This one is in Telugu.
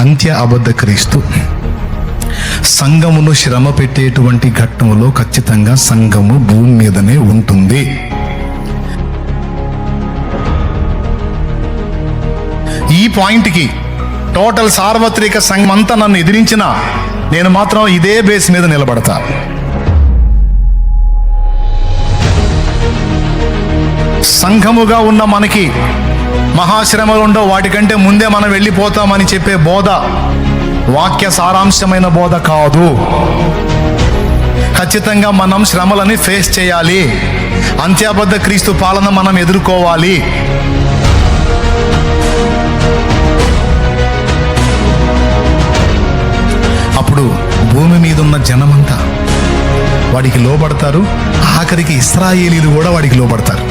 అంత్య అబద్ధ క్రీస్తు సంఘమును శ్రమ పెట్టేటువంటి ఘట్టంలో ఖచ్చితంగా సంఘము భూమి మీదనే ఉంటుంది. ఈ పాయింట్కి టోటల్ సార్వత్రిక సంఘం అంతా నన్ను ఎదిరించినా నేను మాత్రం ఇదే బేస్ మీద నిలబడతా. సంఘముగా ఉన్న మనకి మహాశ్రమలు ఉండవు, వాటికంటే ముందే మనం వెళ్ళిపోతామని చెప్పే బోధ వాక్య సారాంశమైన బోధ కాదు. ఖచ్చితంగా మనం శ్రమలని ఫేస్ చేయాలి. అంత్యాబద్ధ క్రీస్తు పాలన మనం ఎదుర్కోవాలి. అప్పుడు భూమి మీద ఉన్న జనమంతా వాడికి లోబడతారు. ఆఖరికి ఇశ్రాయేలీలు కూడా వాడికి లోబడతారు.